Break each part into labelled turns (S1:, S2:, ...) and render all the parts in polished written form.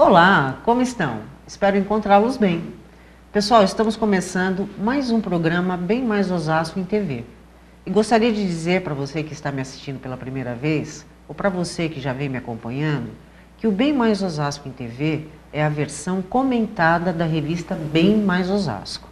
S1: Olá, como estão? Espero encontrá-los bem. Pessoal, estamos começando mais um programa Bem Mais Osasco em TV. E gostaria de dizer para você que está me assistindo pela primeira vez, ou para você que já vem me acompanhando, que o Bem Mais Osasco em TV é a versão comentada da revista Bem Mais Osasco.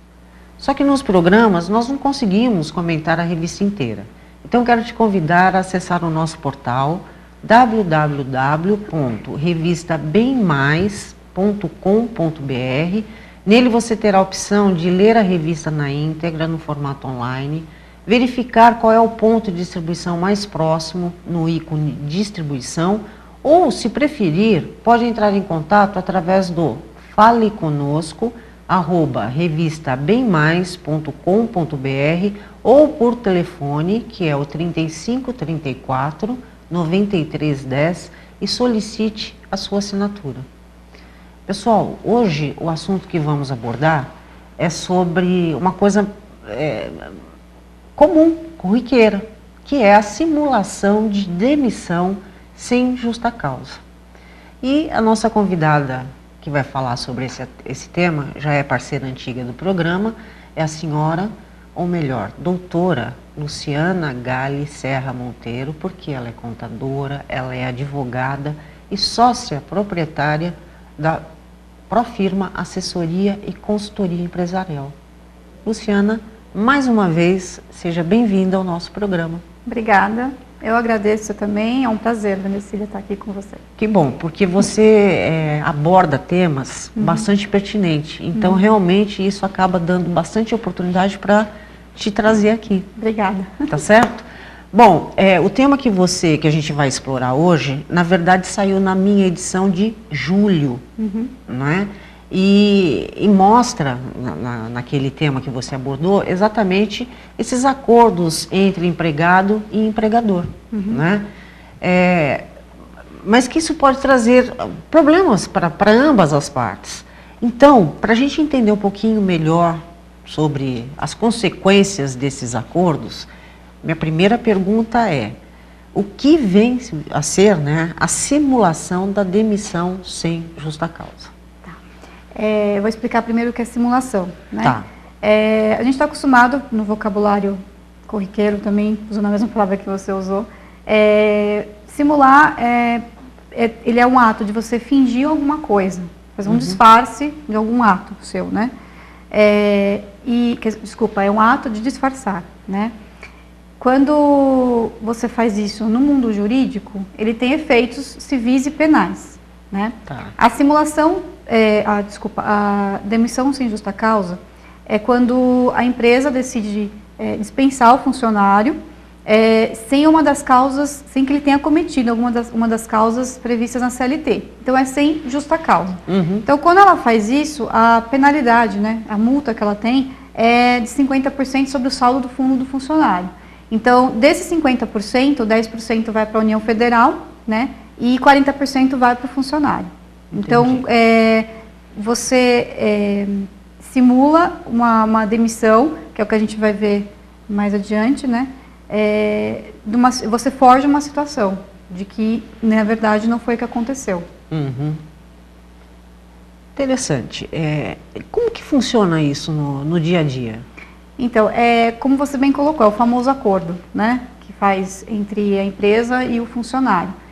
S1: Só que nos programas nós não conseguimos comentar a revista inteira. Então quero te convidar a acessar o nosso portal www.revistabemmais.com.br. Nele você terá a opção de ler a revista na íntegra, no formato online, verificar qual é o ponto de distribuição mais próximo no ícone distribuição, ou, se preferir, pode entrar em contato através do faleconosco@revistabemmais.com.br ou por telefone, que é o 3534 9310, e solicite a sua assinatura. Pessoal, hoje o assunto que vamos abordar é sobre uma coisa comum, corriqueira, que é a simulação de demissão sem justa causa. E a nossa convidada que vai falar sobre esse tema, já é parceira antiga do programa, é a senhora, ou melhor, doutora Luciana Galli Serra Monteiro, porque ela é contadora, ela é advogada e sócia proprietária da Profirma Assessoria e Consultoria Empresarial. Luciana, mais uma vez, seja bem-vinda ao nosso programa.
S2: Obrigada. Eu agradeço também, é um prazer, Vanessa, estar aqui com você.
S1: Que bom, porque você aborda temas bastante pertinentes, então realmente isso acaba dando bastante oportunidade para te trazer aqui.
S2: Obrigada.
S1: Tá certo? Bom, o tema que a gente vai explorar hoje, na verdade saiu na minha edição de julho, não é? E mostra, naquele tema que você abordou, exatamente esses acordos entre empregado e empregador, né? Mas que isso pode trazer problemas para ambas as partes. Então, para a gente entender um pouquinho melhor sobre as consequências desses acordos, minha primeira pergunta é: o que vem a ser, né, a simulação da demissão sem justa causa?
S2: Eu vou explicar primeiro o que é simulação, né?
S1: Tá.
S2: A gente está acostumado, no vocabulário corriqueiro também, usando a mesma palavra que você usou, simular, ele é um ato de você fingir alguma coisa, fazer um disfarce de algum ato seu, né? Desculpa, é um ato de disfarçar, né? Quando você faz isso no mundo jurídico, ele tem efeitos civis e penais, né?
S1: Tá.
S2: A simulação, a demissão sem justa causa é quando a empresa decide dispensar o funcionário sem que ele tenha cometido uma das causas previstas na CLT. Então é sem justa causa. Então quando ela faz isso, a penalidade, né, a multa que ela tem é de 50% sobre o saldo do fundo do funcionário. Então desses 50%, 10% vai para a União Federal, né, e 40% vai para o funcionário. Então, você simula uma demissão, que é o que a gente vai ver mais adiante, né? Você forja uma situação de que, na verdade, não foi o que aconteceu.
S1: Interessante. Como que funciona isso no dia a dia?
S2: Então, como você bem colocou, é o famoso acordo, né? Que faz entre a empresa e o funcionário.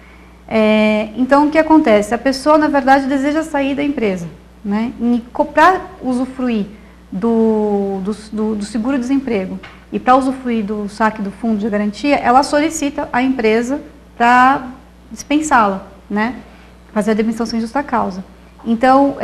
S2: Então, o que acontece? A pessoa, na verdade, deseja sair da empresa, né? E para usufruir do seguro-desemprego e para usufruir do saque do fundo de garantia, ela solicita à empresa para dispensá-la, né? Fazer a demissão sem justa causa. Então,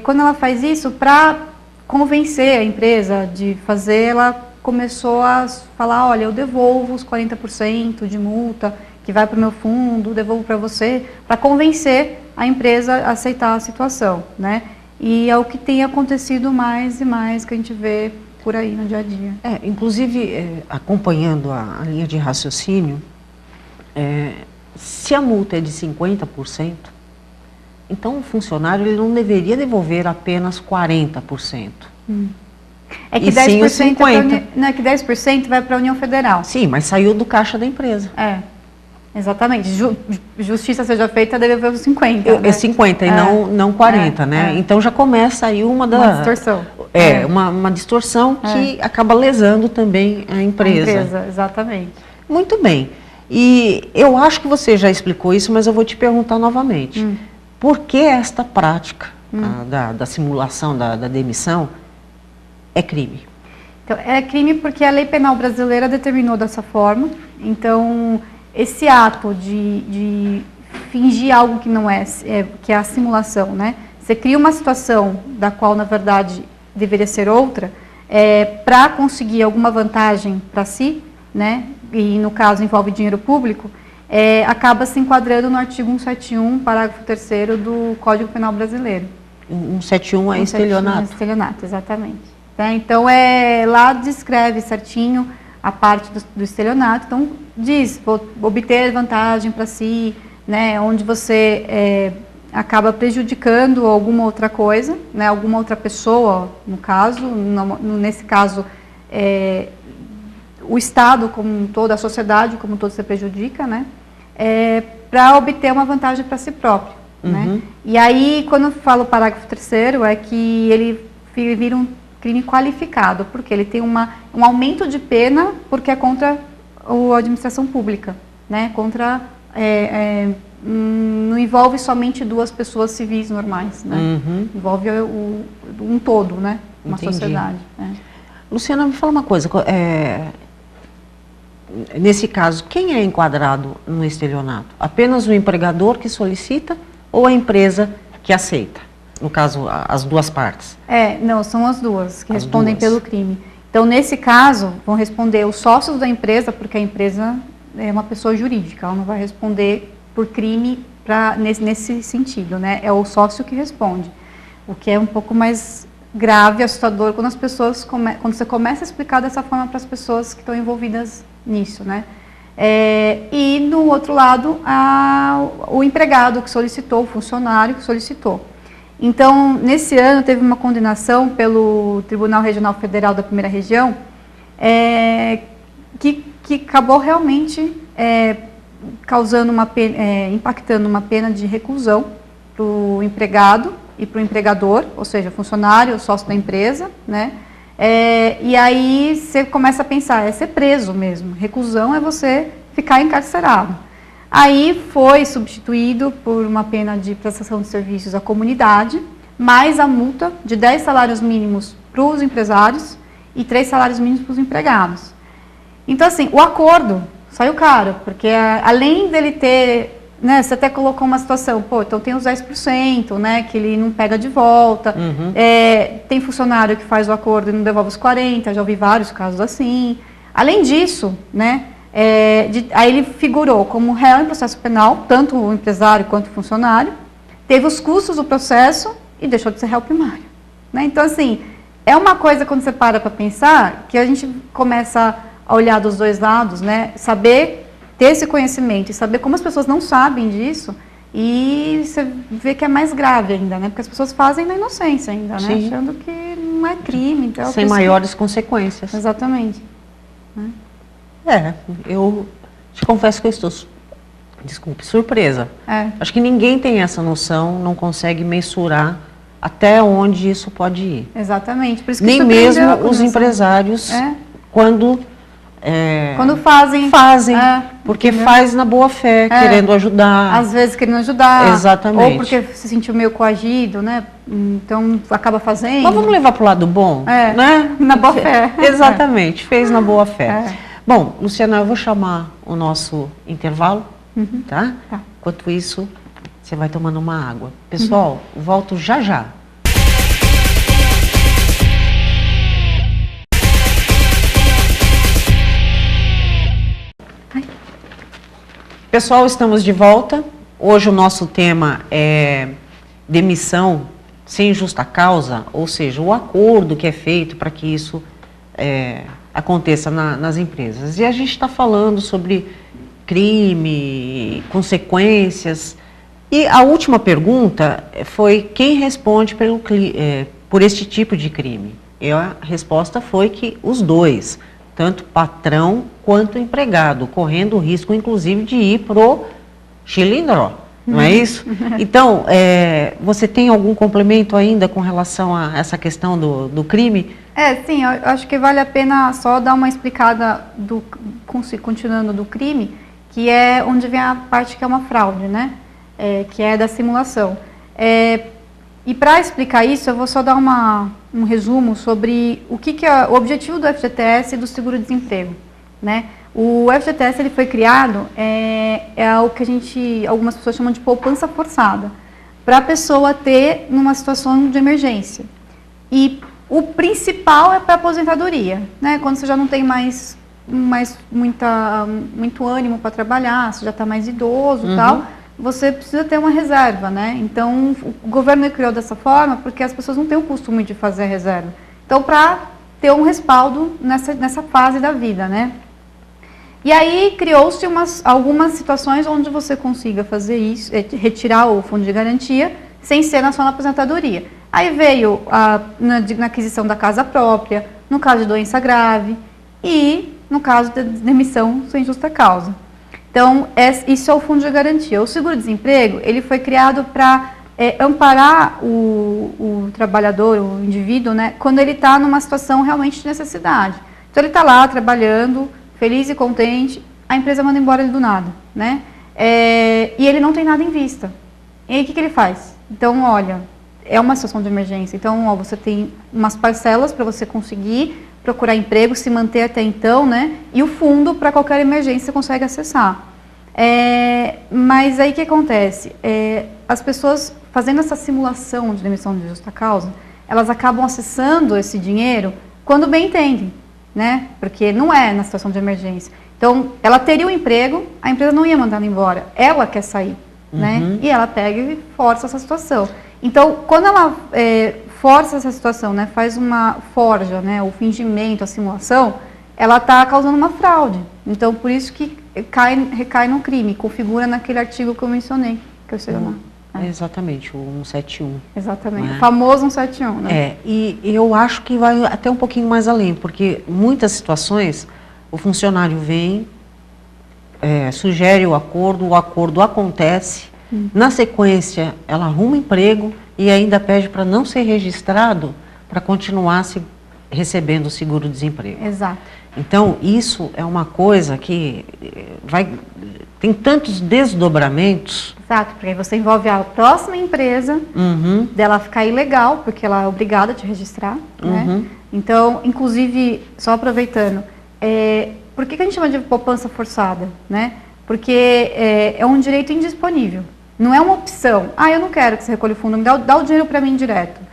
S2: quando ela faz isso, para convencer a empresa de fazer, ela começou a falar: olha, eu devolvo os 40% de multa que vai para o meu fundo, devolvo para você, para convencer a empresa a aceitar a situação, né? E é o que tem acontecido mais e mais, que a gente vê por aí no dia a dia.
S1: Inclusive, acompanhando a linha de raciocínio, se a multa é de 50%, então o funcionário ele não deveria devolver apenas 40%.
S2: É que 10% vai para a União Federal.
S1: Sim, mas saiu do caixa da empresa.
S2: Exatamente. Justiça seja feita, deve haver os 50.
S1: É 50 e não 40, né? Então já começa aí uma
S2: distorção.
S1: Uma distorção que acaba lesando também a empresa.
S2: A empresa, exatamente.
S1: Muito bem. E eu acho que você já explicou isso, mas eu vou te perguntar novamente. Por que esta prática da simulação, da demissão, é crime?
S2: Então, é crime porque a lei penal brasileira determinou dessa forma. Então, esse ato de fingir algo que não que é a simulação, né? Você cria uma situação da qual, na verdade, deveria ser outra, para conseguir alguma vantagem para si, né? E no caso envolve dinheiro público, acaba se enquadrando no artigo 171, parágrafo 3º do Código Penal Brasileiro.
S1: 171 é estelionato.
S2: Estelionato, exatamente. Então, lá descreve certinho a parte do estelionato. Então, diz, obter vantagem para si, né, onde você acaba prejudicando alguma outra coisa, né, alguma outra pessoa, no caso, nesse caso, o Estado como um todo, a sociedade como um todo se prejudica, né, para obter uma vantagem para si próprio. Né? E aí, quando eu falo o parágrafo 3º, é que ele vira um crime qualificado, porque ele tem um aumento de pena porque é contra a administração pública, né? Contra, não envolve somente duas pessoas civis normais, né? Envolve um todo, né? Uma sociedade.
S1: Luciana, me fala uma coisa, nesse caso, quem é enquadrado no estelionato? Apenas o empregador que solicita ou a empresa que aceita? No caso, as duas partes.
S2: Não, são as duas que respondem pelo crime. Então, nesse caso, vão responder os sócios da empresa, porque a empresa é uma pessoa jurídica, ela não vai responder por crime nesse sentido, né? É o sócio que responde, o que é um pouco mais grave, assustador, quando as pessoas quando você começa a explicar dessa forma para as pessoas que estão envolvidas nisso, né? E, no outro lado, o empregado que solicitou, o funcionário que solicitou. Então, nesse ano, teve uma condenação pelo Tribunal Regional Federal da Primeira Região, que acabou realmente causando impactando uma pena de reclusão para o empregado e para o empregador, ou seja, funcionário, sócio da empresa, né? E aí você começa a pensar, é ser preso mesmo. Reclusão é você ficar encarcerado. Aí foi substituído por uma pena de prestação de serviços à comunidade, mais a multa de 10 salários mínimos para os empresários e 3 salários mínimos para os empregados. Então, assim, o acordo saiu caro, porque além dele ter, né, você até colocou uma situação, então tem os 10%, né, que ele não pega de volta, tem funcionário que faz o acordo e não devolve os 40%, já ouvi vários casos assim. Além disso, né, aí ele figurou como réu em processo penal, tanto o empresário quanto o funcionário, teve os custos do processo e deixou de ser réu primário. Né? Então, assim, é uma coisa quando você para pensar, que a gente começa a olhar dos dois lados, né? Saber ter esse conhecimento e saber como as pessoas não sabem disso, e você vê que é mais grave ainda, né? Porque as pessoas fazem na inocência ainda, né? Achando que não é crime. Então,
S1: sem maiores consequências.
S2: Exatamente.
S1: Eu te confesso que eu estou, surpresa. Acho que ninguém tem essa noção, não consegue mensurar até onde isso pode ir.
S2: Exatamente. Por isso que
S1: nem mesmo os empresários, quando fazem, porque faz na boa fé, querendo ajudar.
S2: Às vezes querendo ajudar.
S1: Exatamente.
S2: Ou porque se sentiu meio coagido, né? Então acaba fazendo.
S1: Mas vamos levar para o lado bom, né?
S2: Na boa fé.
S1: Exatamente, fez na boa fé. Bom, Luciana, eu vou chamar o nosso intervalo, tá? Enquanto isso, você vai tomando uma água. Pessoal, volto já já. Pessoal, estamos de volta. Hoje o nosso tema é demissão sem justa causa, ou seja, o acordo que é feito para que isso aconteça nas empresas. E a gente está falando sobre crime, consequências. E a última pergunta foi quem responde por este tipo de crime. E a resposta foi que os dois, tanto patrão quanto empregado, correndo o risco, inclusive, de ir pro chilindró, não é isso? Então, você tem algum complemento ainda com relação a essa questão do crime?
S2: Sim, eu acho que vale a pena só dar uma explicada, continuando do crime, que é onde vem a parte que é uma fraude, né? Que é da simulação. E para explicar isso, eu vou só dar um resumo sobre o que é o objetivo do FGTS e do seguro-desemprego, né? O FGTS ele foi criado, o que algumas pessoas chamam de poupança forçada, para a pessoa ter numa situação de emergência. E o principal é para a aposentadoria, né? Quando você já não tem mais muito ânimo para trabalhar, você já está mais idoso e tal, você precisa ter uma reserva, né? Então, o governo criou dessa forma porque as pessoas não têm o costume de fazer reserva. Então, para ter um respaldo nessa fase da vida, né? E aí, criou-se algumas situações onde você consiga fazer isso, retirar o fundo de garantia, sem ser só na aposentadoria. Aí veio na aquisição da casa própria, no caso de doença grave e no caso de demissão sem justa causa. Então, isso é o fundo de garantia. O seguro-desemprego, ele foi criado para amparar o trabalhador, o indivíduo, né, quando ele está numa situação realmente de necessidade. Então, ele está lá trabalhando, feliz e contente, a empresa manda embora ele do nada, né? E ele não tem nada em vista. E aí, o que ele faz? Então, olha, é uma situação de emergência. Então, você tem umas parcelas para você conseguir procurar emprego, se manter até então, né? E o fundo, para qualquer emergência, você consegue acessar. Mas aí o que acontece? As pessoas fazendo essa simulação de demissão de justa causa, elas acabam acessando esse dinheiro quando bem entendem, né? Porque não é na situação de emergência. Então, ela teria um emprego, a empresa não ia mandar ela embora, ela quer sair, né? E ela pega e força essa situação. Então, quando ela força essa situação, né, faz uma forja, né, o fingimento, a simulação, ela está causando uma fraude. Então, por isso que recai no crime, configura naquele artigo que eu mencionei, que eu sei lá.
S1: Exatamente, o 171.
S2: Exatamente, o famoso 171, né?
S1: E eu acho que vai até um pouquinho mais além, porque muitas situações o funcionário vem, sugere o acordo acontece, na sequência ela arruma emprego e ainda pede para não ser registrado para continuar recebendo o seguro-desemprego.
S2: Exato.
S1: Então, isso é uma coisa que tem tantos desdobramentos.
S2: Exato, porque aí você envolve a próxima empresa, dela ficar ilegal, porque ela é obrigada a te registrar, né? Então, inclusive, só aproveitando, por que a gente chama de poupança forçada, né? Porque é um direito indisponível, não é uma opção. Eu não quero que você recolha o fundo, dá o dinheiro para mim direto.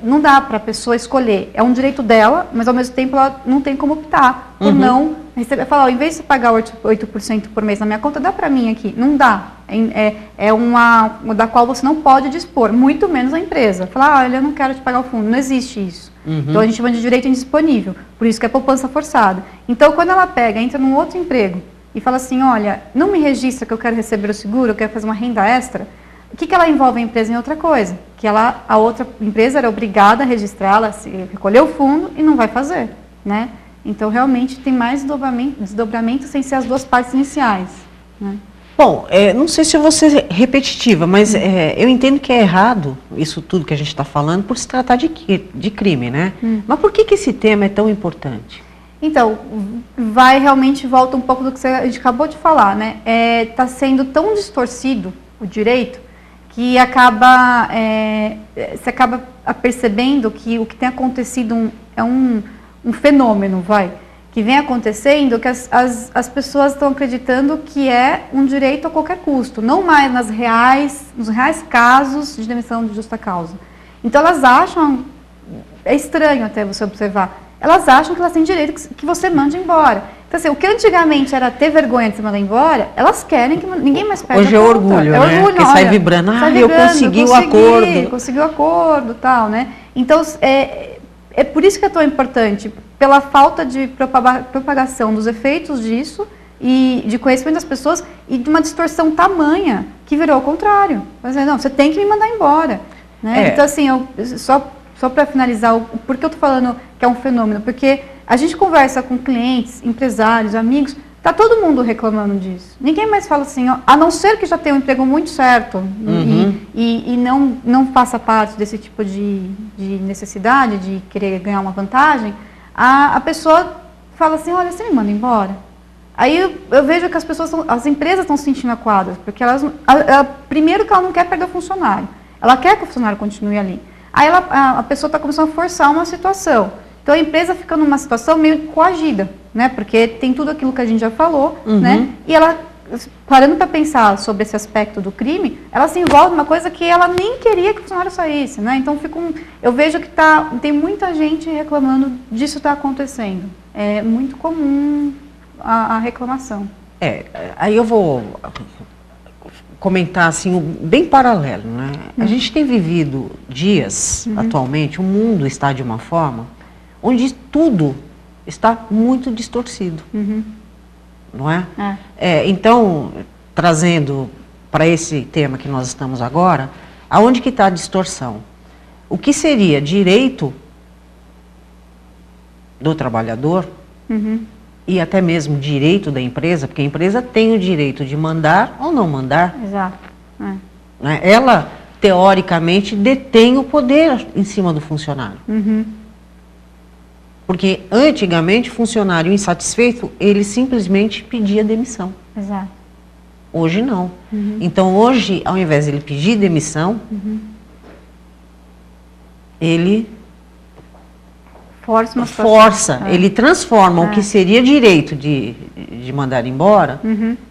S2: Não dá para a pessoa escolher, é um direito dela, mas ao mesmo tempo ela não tem como optar por não receber. Falar, em vez de você pagar 8% por mês na minha conta, dá para mim aqui. Não dá. É uma da qual você não pode dispor, muito menos a empresa. Falar, olha, eu não quero te pagar o fundo. Não existe isso. Então a gente chama de direito indisponível, por isso que é poupança forçada. Então quando ela entra num outro emprego e fala assim, olha, não me registra que eu quero receber o seguro, eu quero fazer uma renda extra. O que ela envolve a empresa em outra coisa? Que a outra empresa era obrigada a registrá-la, recolher o fundo e não vai fazer, né? Então, realmente, tem mais desdobramento sem ser as duas partes iniciais, né?
S1: Bom, não sei se eu vou ser repetitiva, mas eu entendo que é errado isso tudo que a gente está falando por se tratar de crime, né? Mas por que esse tema é tão importante?
S2: Então, volta um pouco do que a gente acabou de falar, né? Está sendo tão distorcido o direito que você acaba percebendo que o que tem acontecido é um fenômeno, que vem acontecendo, que as pessoas estão acreditando que é um direito a qualquer custo, não mais nos reais casos de demissão de justa causa. Então elas acham, é estranho até você observar, elas acham que elas têm direito que você mande embora. Então, assim, o que antigamente era ter vergonha de se mandar embora, elas querem que ninguém mais perde
S1: hoje
S2: a conta.
S1: Orgulho, né? Orgulho, que sai vibrando, eu consegui o acordo.
S2: Consegui o acordo, tal, né? Então, é por isso que é tão importante, pela falta de propagação dos efeitos disso e de conhecimento das pessoas e de uma distorção tamanha que virou ao contrário. Mas, não, você tem que me mandar embora, né? Então, assim, só só para finalizar, por que eu estou falando que é um fenômeno? Porque a gente conversa com clientes, empresários, amigos, está todo mundo reclamando disso. Ninguém mais fala assim, a não ser que já tenha um emprego muito certo e não faça parte desse tipo de necessidade, de querer ganhar uma vantagem, a pessoa fala assim, olha, você me manda embora. Aí eu vejo que as empresas estão se sentindo acuadas, porque primeiro que ela não quer perder o funcionário, ela quer que o funcionário continue ali. Aí a pessoa está começando a forçar uma situação. Então a empresa fica numa situação meio coagida, né? Porque tem tudo aquilo que a gente já falou, né? E ela, parando para pensar sobre esse aspecto do crime, ela se envolve numa coisa que ela nem queria que o funcionário saísse, né? Então eu vejo que tem muita gente reclamando disso está acontecendo. É muito comum a reclamação.
S1: Aí eu vou comentar assim, bem paralelo, né? A gente tem vivido dias, atualmente, o mundo está de uma forma onde tudo está muito distorcido, não é? Então, trazendo para esse tema que nós estamos agora, aonde que está a distorção? O que seria direito do trabalhador e até mesmo direito da empresa, porque a empresa tem o direito de mandar ou não mandar.
S2: Exato.
S1: Né? Ela, teoricamente, detém o poder em cima do funcionário. Porque antigamente o funcionário insatisfeito, ele simplesmente pedia demissão.
S2: Exato.
S1: Hoje não. Então hoje, ao invés de ele pedir demissão, ele força, ele transforma o que seria direito de mandar embora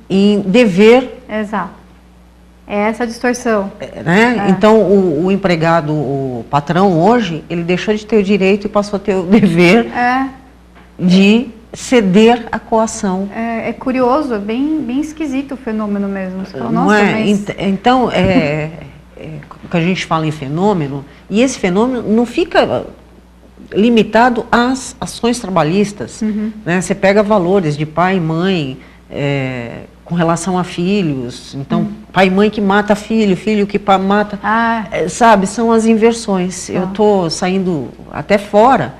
S1: em dever.
S2: Exato. É essa a distorção.
S1: Né? Então, o empregado, o patrão hoje, ele deixou de ter o direito e passou a ter o dever de ceder à coação.
S2: É curioso, é bem esquisito o fenômeno mesmo. Você fala,
S1: não é? Então, o que a gente fala em fenômeno, e esse fenômeno não fica limitado às ações trabalhistas. Né? Você pega valores de pai e mãe, com relação a filhos, então pai e mãe que mata filho, filho que mata, sabe, são as inversões. Eu estou saindo até fora,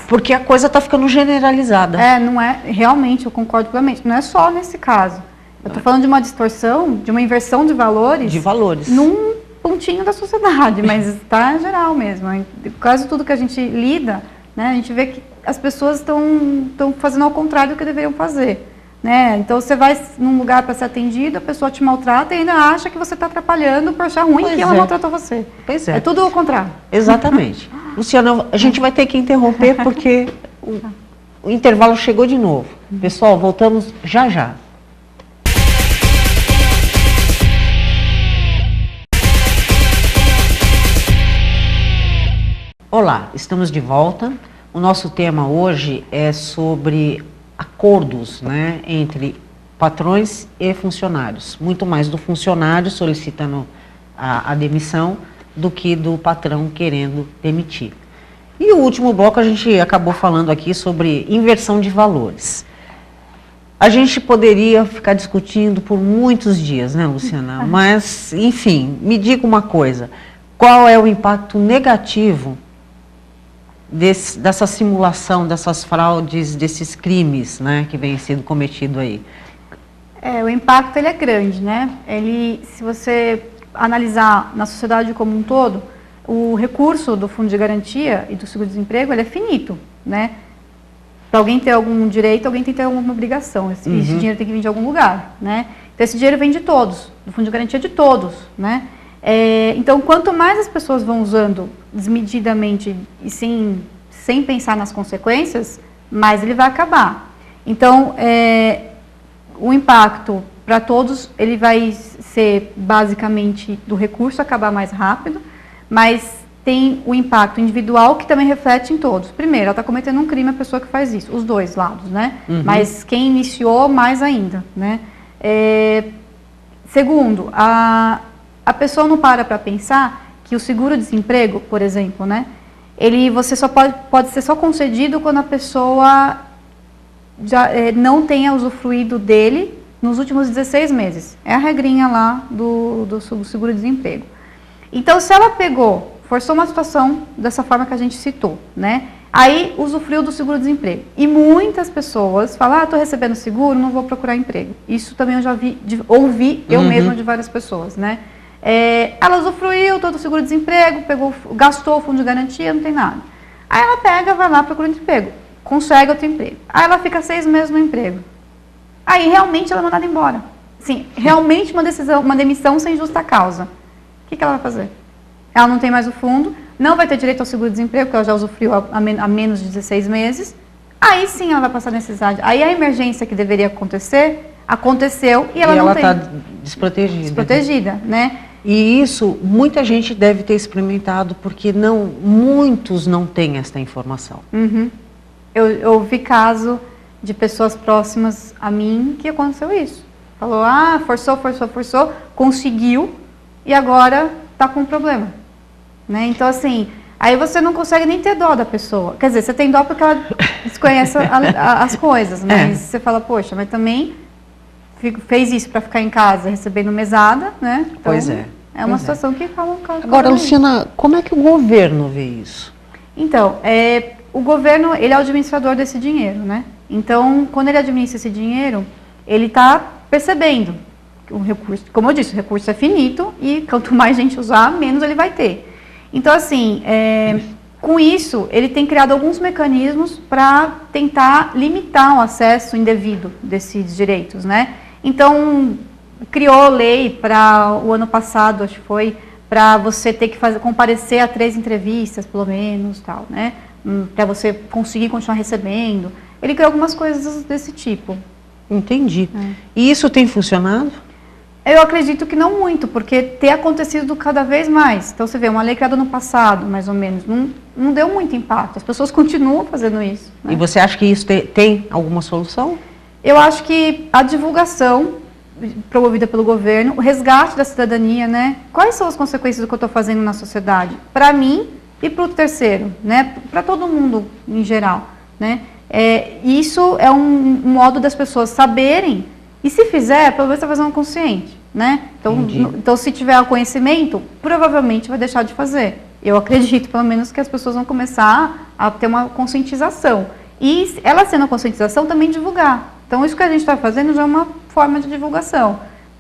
S1: porque a coisa está ficando generalizada.
S2: Não é, realmente, eu concordo plenamente, não é só nesse caso. Eu estou falando de uma distorção, de uma inversão de valores.
S1: De valores.
S2: Num pontinho da sociedade, mas está geral mesmo. Quase tudo que a gente lida, né, a gente vê que as pessoas estão fazendo ao contrário do que deveriam fazer. Né? Então você vai num lugar para ser atendido, a pessoa te maltrata e ainda acha que você está atrapalhando por achar ruim que ela maltratou você.
S1: Pois é.
S2: É tudo o contrário.
S1: Exatamente. Luciana, a gente vai ter que interromper porque o intervalo chegou de novo. Pessoal, voltamos já já. Olá, estamos de volta. O nosso tema hoje é sobre acordos, né, entre patrões e funcionários. Muito mais do funcionário solicitando a demissão do que do patrão querendo demitir. E o último bloco a gente acabou falando aqui sobre inversão de valores. A gente poderia ficar discutindo por muitos dias, né, Luciana? Mas, enfim, me diga uma coisa. Qual é o impacto negativo dessa simulação, dessas fraudes, desses crimes, né, que vem sendo cometido aí?
S2: O impacto ele é grande, né? Se você analisar na sociedade como um todo, o recurso do Fundo de Garantia e do Seguro-Desemprego, ele é finito, né? Para alguém ter algum direito, alguém tem que ter alguma obrigação. Esse dinheiro tem que vir de algum lugar, né? Então esse dinheiro vem de todos, do Fundo de Garantia de todos, né? Então, quanto mais as pessoas vão usando desmedidamente e sem pensar nas consequências, mais ele vai acabar. Então, o impacto para todos, ele vai ser basicamente do recurso acabar mais rápido, mas tem o impacto individual que também reflete em todos. Primeiro, ela está cometendo um crime, a pessoa que faz isso, os dois lados, né? Mas quem iniciou, mais ainda, né? Segundo, a pessoa não para pensar que o seguro-desemprego, por exemplo, né, você só pode ser só concedido quando a pessoa já não tenha usufruído dele nos últimos 16 meses. É a regrinha lá do seguro-desemprego. Então, se ela forçou uma situação dessa forma que a gente citou, né? Aí usufruiu do seguro-desemprego. E muitas pessoas falam, estou recebendo seguro, não vou procurar emprego. Isso também eu já ouvi eu mesma de várias pessoas, né? Ela usufruiu todo o seguro-desemprego, gastou o fundo de garantia, não tem nada. Aí ela pega, vai lá, procura um emprego, consegue outro emprego. Aí ela fica 6 meses no emprego. Aí realmente ela é mandada embora. Sim, realmente uma demissão sem justa causa. O que ela vai fazer? Ela não tem mais o fundo, não vai ter direito ao seguro-desemprego, porque ela já usufruiu há menos de 16 meses. Aí sim ela vai passar necessidade. Aí a emergência que deveria acontecer, aconteceu e ela não tem.
S1: Ela está desprotegida.
S2: Desprotegida, né?
S1: E isso muita gente deve ter experimentado, porque muitos não têm esta informação.
S2: Uhum. Eu vi caso de pessoas próximas a mim que aconteceu isso. Falou, forçou, conseguiu e agora está com um problema. Né? Então, assim, aí você não consegue nem ter dó da pessoa. Quer dizer, você tem dó porque ela desconhece as coisas, mas você fala, poxa, mas também fez isso para ficar em casa recebendo mesada, né? Então,
S1: pois é.
S2: É uma situação que fala um caso.
S1: Agora, Luciana, como é que o governo vê isso?
S2: Então, o governo, ele é o administrador desse dinheiro, né? Então, quando ele administra esse dinheiro, ele está percebendo que o recurso, como eu disse, o recurso é finito e quanto mais gente usar, menos ele vai ter. Então, assim, com isso, ele tem criado alguns mecanismos para tentar limitar o acesso indevido desses direitos, né? Então, criou lei para o ano passado, acho que foi, para você ter que comparecer a 3 entrevistas, pelo menos, tal, né? Para você conseguir continuar recebendo. Ele criou algumas coisas desse tipo.
S1: Entendi. E isso tem funcionado?
S2: Eu acredito que não muito, porque tem acontecido cada vez mais. Então, você vê, uma lei criada no passado, mais ou menos, não deu muito impacto. As pessoas continuam fazendo isso. Né?
S1: E você acha que isso tem alguma solução?
S2: Eu acho que a divulgação promovida pelo governo, o resgate da cidadania, né? Quais são as consequências do que eu estou fazendo na sociedade? Para mim e para o terceiro, né? Para todo mundo em geral, né? Isso é um modo das pessoas saberem, e se fizer, pelo menos está fazendo consciente, né? Então, se tiver o conhecimento, provavelmente vai deixar de fazer. Eu acredito, pelo menos, que as pessoas vão começar a ter uma conscientização. E ela sendo a conscientização, também divulgar. Então, isso que a gente está fazendo já é uma forma de divulgação.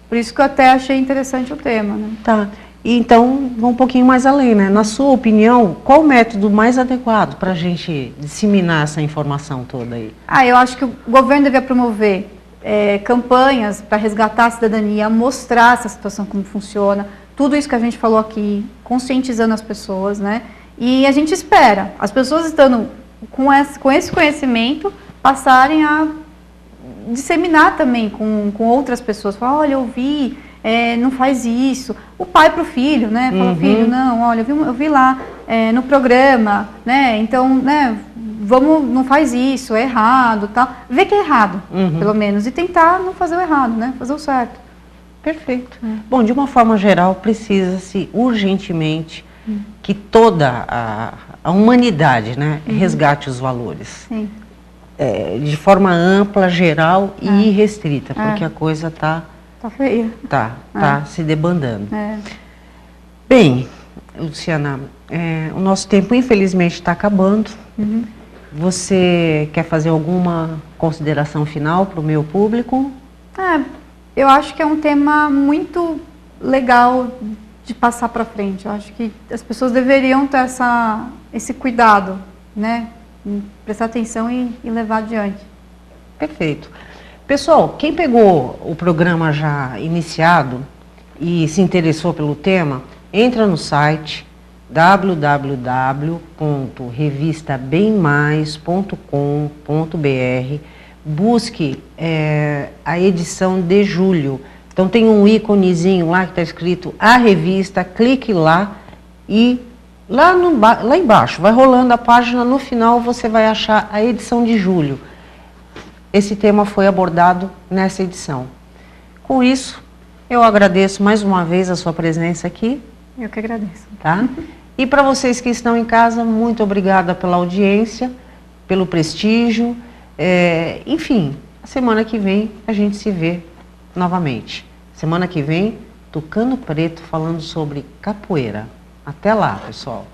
S2: Por isso que eu até achei interessante o tema. Né?
S1: Tá. E então, vamos um pouquinho mais além, né? Na sua opinião, qual o método mais adequado para a gente disseminar essa informação toda aí?
S2: Eu acho que o governo devia promover campanhas para resgatar a cidadania, mostrar essa situação como funciona, tudo isso que a gente falou aqui, conscientizando as pessoas, né? E a gente espera, as pessoas estando com esse conhecimento, passarem a disseminar também com outras pessoas. Falar, olha, eu vi, não faz isso. O pai para o filho, né? Fala, filho, não, olha, eu vi lá no programa, né? Então, né, não faz isso, é errado, tal. Vê que é errado, pelo menos, e tentar não fazer o errado, né? Fazer o certo.
S1: Perfeito. Bom, de uma forma geral, precisa-se urgentemente que toda a humanidade, né, resgate os valores.
S2: Sim.
S1: De forma ampla, geral e irrestrita, porque a coisa está
S2: feia.
S1: Tá se debandando.
S2: É.
S1: Bem, Luciana, o nosso tempo infelizmente está acabando. Você quer fazer alguma consideração final para o meu público?
S2: Eu acho que é um tema muito legal de passar para frente. Eu acho que as pessoas deveriam ter esse cuidado, né? Prestar atenção e levar adiante. Perfeito.
S1: Pessoal, quem pegou o programa já iniciado e se interessou pelo tema, entra no site www.revistabemmais.com.br, busque a edição de julho. Então tem um íconezinho lá que está escrito a revista, clique lá e lá embaixo, vai rolando a página, no final você vai achar a edição de julho. Esse tema foi abordado nessa edição. Com isso, eu agradeço mais uma vez a sua presença aqui.
S2: Eu que agradeço.
S1: Tá? E para vocês que estão em casa, muito obrigada pela audiência, pelo prestígio. Enfim, a semana que vem a gente se vê novamente. Semana que vem, Tucano Preto falando sobre capoeira. Até lá, pessoal.